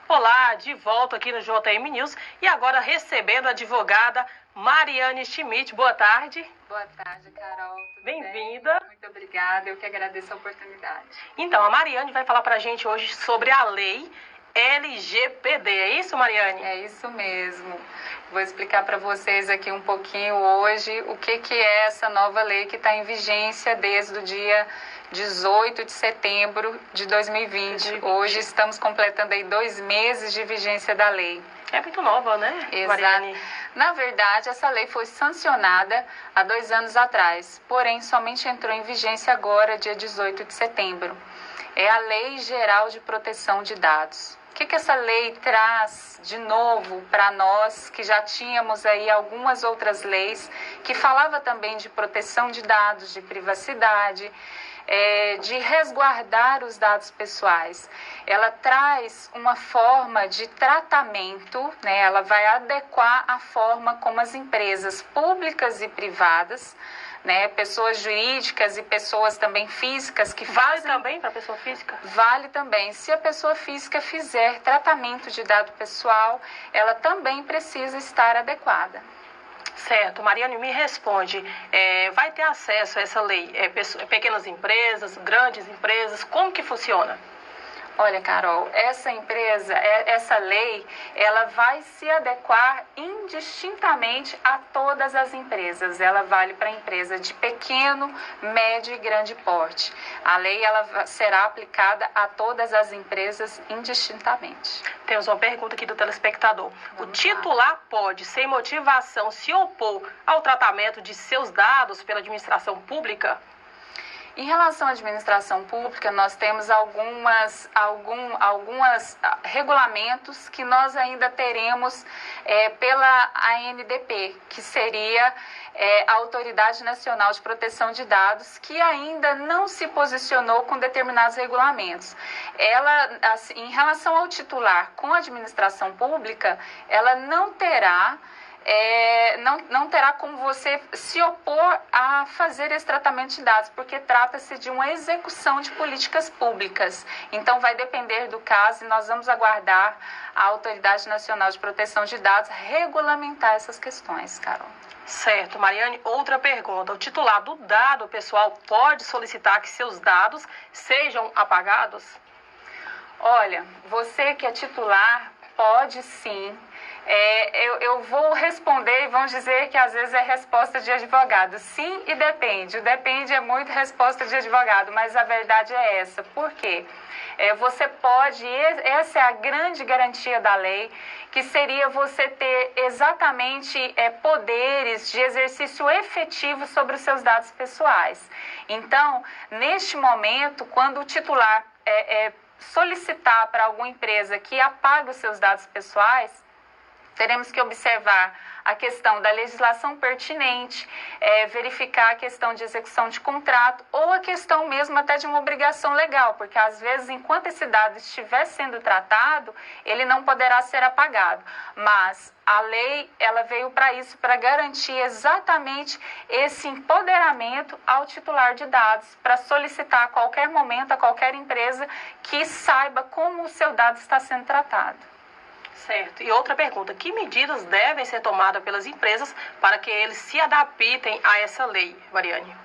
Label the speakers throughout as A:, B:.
A: Olá, de volta aqui no JM News e agora recebendo a advogada Mariane Schmidt. Boa tarde.
B: Boa tarde, Carol.
A: Bem-vinda.
B: Muito obrigada, eu que agradeço a oportunidade.
A: Então, a Mariane vai falar pra gente hoje sobre a lei LGPD. É isso, Mariane?
B: É isso mesmo. Vou explicar para vocês aqui um pouquinho hoje o que é essa nova lei que está em vigência desde o dia 18 de setembro de 2020. Hoje estamos completando aí 2 meses de vigência da lei.
A: É muito nova, né,
B: Exato.
A: Mariane?
B: Na verdade, essa lei foi sancionada há 2 anos atrás, porém somente entrou em vigência agora, dia 18 de setembro. É a Lei Geral de Proteção de Dados. O que essa lei traz de novo para nós, que já tínhamos aí algumas outras leis, que falava também de proteção de dados, de privacidade, de resguardar os dados pessoais. Ela traz uma forma de tratamento, né? Ela vai adequar a forma como as empresas públicas e privadas, né, pessoas jurídicas e pessoas também físicas que
A: Vale também para pessoa física?
B: Vale também. Se a pessoa física fizer tratamento de dado pessoal, ela também precisa estar adequada.
A: Certo. Mariane, me responde, vai ter acesso a essa lei? Pequenas empresas, grandes empresas, como que funciona?
B: Olha, Carol, essa lei, ela vai se adequar indistintamente a todas as empresas. Ela vale para empresa de pequeno, médio e grande porte. A lei ela será aplicada a todas as empresas indistintamente.
A: Temos uma pergunta aqui do telespectador. O titular pode, sem motivação, se opor ao tratamento de seus dados pela administração pública?
B: Em relação à administração pública, nós temos alguns regulamentos que nós ainda teremos pela ANDP, que seria a Autoridade Nacional de Proteção de Dados, que ainda não se posicionou com determinados regulamentos. Ela, assim, em relação ao titular com a administração pública, ela não terá como você se opor a fazer esse tratamento de dados, porque trata-se de uma execução de políticas públicas. Então, vai depender do caso e nós vamos aguardar a Autoridade Nacional de Proteção de Dados regulamentar essas questões, Carol.
A: Certo. Mariane, outra pergunta. O titular do dado pessoal pode solicitar que seus dados sejam apagados?
B: Olha, você que é titular pode sim. Eu vou responder e vão dizer que às vezes é resposta de advogado. Sim e depende. O depende é muito resposta de advogado, mas a verdade é essa. Por quê? Você pode, essa é a grande garantia da lei, que seria você ter exatamente poderes de exercício efetivo sobre os seus dados pessoais. Então, neste momento, quando o titular solicitar para alguma empresa que apague os seus dados pessoais, teremos que observar a questão da legislação pertinente, verificar a questão de execução de contrato ou a questão mesmo até de uma obrigação legal, porque às vezes, enquanto esse dado estiver sendo tratado, ele não poderá ser apagado. Mas a lei ela veio para isso, para garantir exatamente esse empoderamento ao titular de dados, para solicitar a qualquer momento, a qualquer empresa que saiba como o seu dado está sendo tratado.
A: Certo. E outra pergunta, que medidas devem ser tomadas pelas empresas para que eles se adaptem a essa lei, Mariane?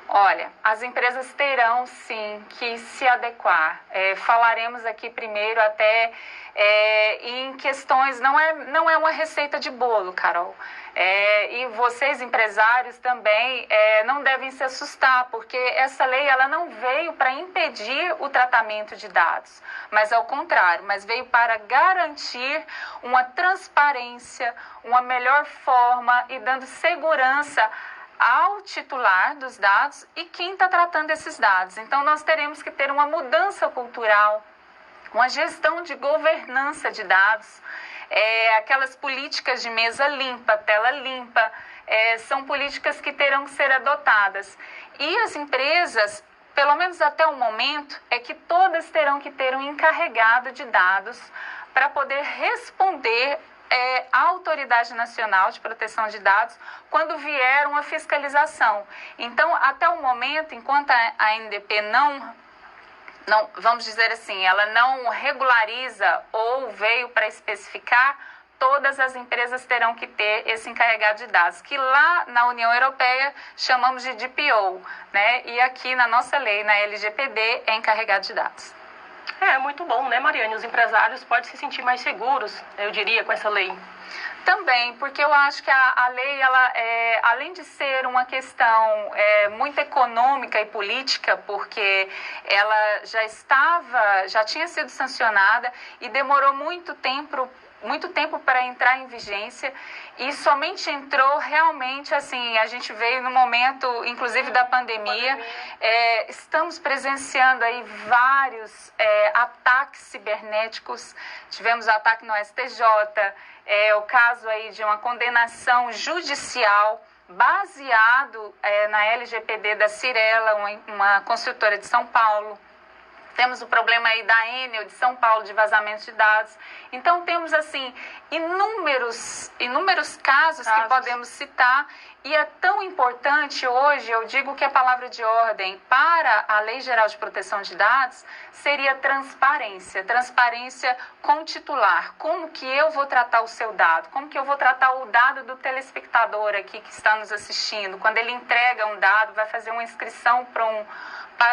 B: Olha, as empresas terão sim que se adequar. Falaremos aqui primeiro até em questões, não é uma receita de bolo, Carol. E vocês, empresários, também não devem se assustar, porque essa lei ela não veio para impedir o tratamento de dados, mas ao contrário, mas veio para garantir uma transparência, uma melhor forma e dando segurança ao titular dos dados e quem está tratando esses dados. Então, nós teremos que ter uma mudança cultural, uma gestão de governança de dados, aquelas políticas de mesa limpa, tela limpa, são políticas que terão que ser adotadas. E as empresas, pelo menos até o momento, que todas terão que ter um encarregado de dados para poder responder à Autoridade Nacional de Proteção de Dados quando vier uma fiscalização. Então, até o momento, enquanto a ANDP não, vamos dizer assim, ela não regulariza ou veio para especificar, todas as empresas terão que ter esse encarregado de dados, que lá na União Europeia chamamos de DPO, né? E aqui na nossa lei, na LGPD, é encarregado de dados.
A: É muito bom, né, Mariane? Os empresários podem se sentir mais seguros, eu diria, com essa lei.
B: Também, porque eu acho que a lei, ela, além de ser uma questão muito econômica e política, porque ela já tinha sido sancionada e demorou muito tempo para entrar em vigência, e somente entrou realmente, assim, a gente veio no momento, inclusive, da pandemia. Estamos presenciando aí vários ataques cibernéticos. Tivemos o ataque no STJ, o caso aí de uma condenação judicial baseado na LGPD da Cyrela, uma construtora de São Paulo. Temos o problema aí da Enel de São Paulo, de vazamento de dados. Então, temos, assim, inúmeros casos que podemos citar. E é tão importante hoje, eu digo que a palavra de ordem para a Lei Geral de Proteção de Dados seria transparência. Transparência com o titular. Como que eu vou tratar o seu dado? Como que eu vou tratar o dado do telespectador aqui que está nos assistindo? Quando ele entrega um dado, vai fazer uma inscrição para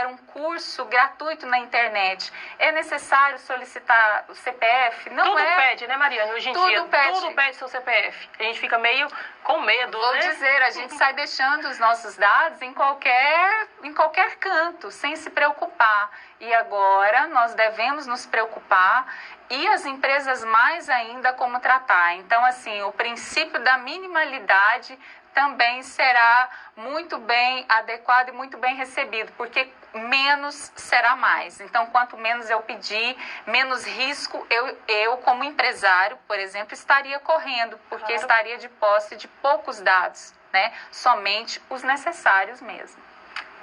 B: um curso gratuito na internet, é necessário solicitar o CPF? Não é.
A: Tudo pede, né, Mariane? Hoje em dia, tudo pede seu CPF. A gente fica meio com medo,
B: Vou
A: né?
B: dizer, a gente sai deixando os nossos dados em qualquer canto, sem se preocupar. E agora nós devemos nos preocupar, e as empresas mais ainda, como tratar. Então, assim, o princípio da minimalidade também será muito bem adequado e muito bem recebido, porque menos será mais. Então, quanto menos eu pedir, menos risco eu como empresário, por exemplo, estaria correndo, porque estaria de posse de poucos dados, né? Somente os necessários mesmo.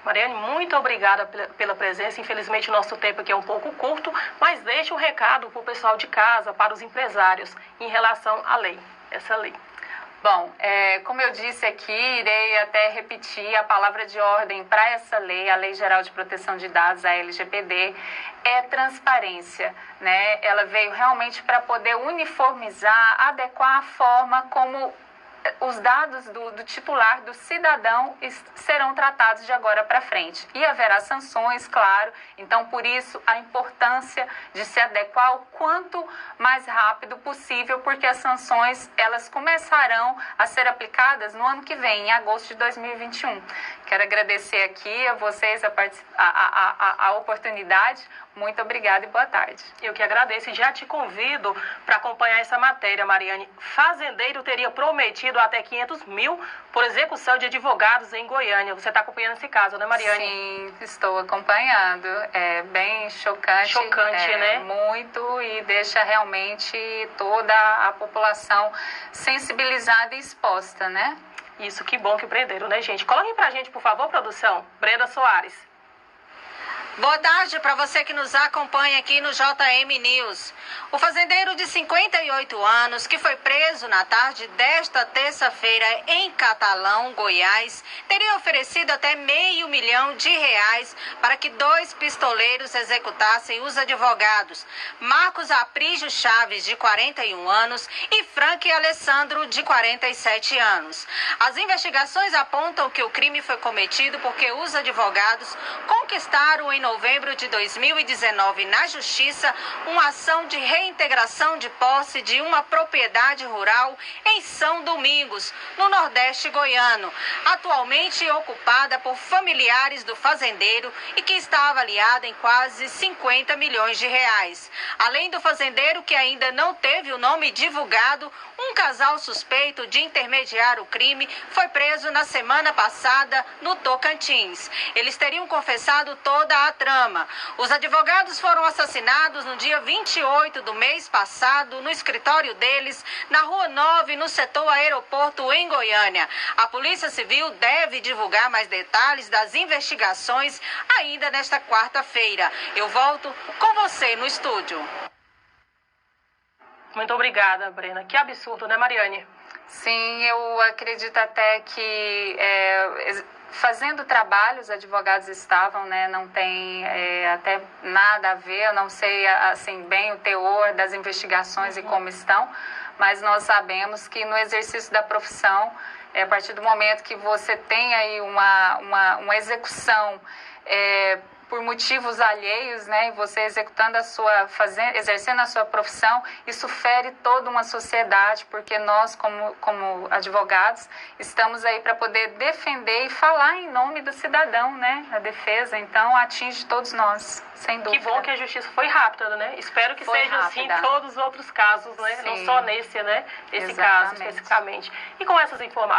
A: Mariane, muito obrigada pela presença. Infelizmente, o nosso tempo aqui é um pouco curto, mas deixe um recado para o pessoal de casa, para os empresários, em relação à lei, essa lei.
B: Bom, como eu disse aqui, irei até repetir a palavra de ordem para essa lei, a Lei Geral de Proteção de Dados, a LGPD, é transparência, né? Ela veio realmente para poder uniformizar, adequar a forma como os dados do titular, do cidadão, serão tratados de agora para frente. E haverá sanções, claro. Então, por isso, a importância de se adequar o quanto mais rápido possível, porque as sanções, elas começarão a ser aplicadas no ano que vem, em agosto de 2021. Quero agradecer aqui a vocês a oportunidade. Muito obrigada e boa tarde.
A: Eu que agradeço e já te convido para acompanhar essa matéria, Mariane. Fazendeiro teria prometido até 500 mil por execução de advogados em Goiânia. Você está acompanhando esse caso, né, Mariane?
B: Sim, estou acompanhando. É bem chocante.
A: Chocante, né?
B: Muito, e deixa realmente toda a população sensibilizada e exposta, né?
A: Isso, que bom que prenderam, né, gente? Coloquem pra gente, por favor, produção. Brenda Soares.
C: Boa tarde para você que nos acompanha aqui no JM News. O fazendeiro de 58 anos, que foi preso na tarde desta terça-feira em Catalão, Goiás, teria oferecido até R$500 mil para que 2 pistoleiros executassem os advogados Marcos Aprígio Chaves, de 41 anos, e Frank Alessandro, de 47 anos. As investigações apontam que o crime foi cometido porque os advogados conquistaram em novembro de 2019 na Justiça uma ação de reintegração de posse de uma propriedade rural em São Domingos, no Nordeste goiano, atualmente ocupada por familiares do fazendeiro e que está avaliada em quase R$50 milhões. Além do fazendeiro, que ainda não teve o nome divulgado, um casal suspeito de intermediar o crime foi preso na semana passada no Tocantins. Eles teriam confessado toda a trama. Os advogados foram assassinados no dia 28 do mês passado no escritório deles, na Rua 9, no setor aeroporto em Goiânia. A Polícia Civil deve divulgar mais detalhes das investigações ainda nesta quarta-feira. Eu volto com você no estúdio.
A: Muito obrigada, Brena. Que absurdo, né, Mariane?
B: Sim, eu acredito até que fazendo trabalho os advogados estavam, né? Não tem até nada a ver, eu não sei assim bem o teor das investigações e como estão, mas nós sabemos que no exercício da profissão, a partir do momento que você tem aí uma execução por motivos alheios, né, e você executando exercendo a sua profissão, isso fere toda uma sociedade, porque nós, como advogados, estamos aí para poder defender e falar em nome do cidadão, né, a defesa, então atinge todos nós, sem dúvida.
A: Que bom que a justiça foi rápida, né? Espero que seja assim em todos os outros casos, né? Sim. Não só nesse, né? Esse caso especificamente. E com essas informações,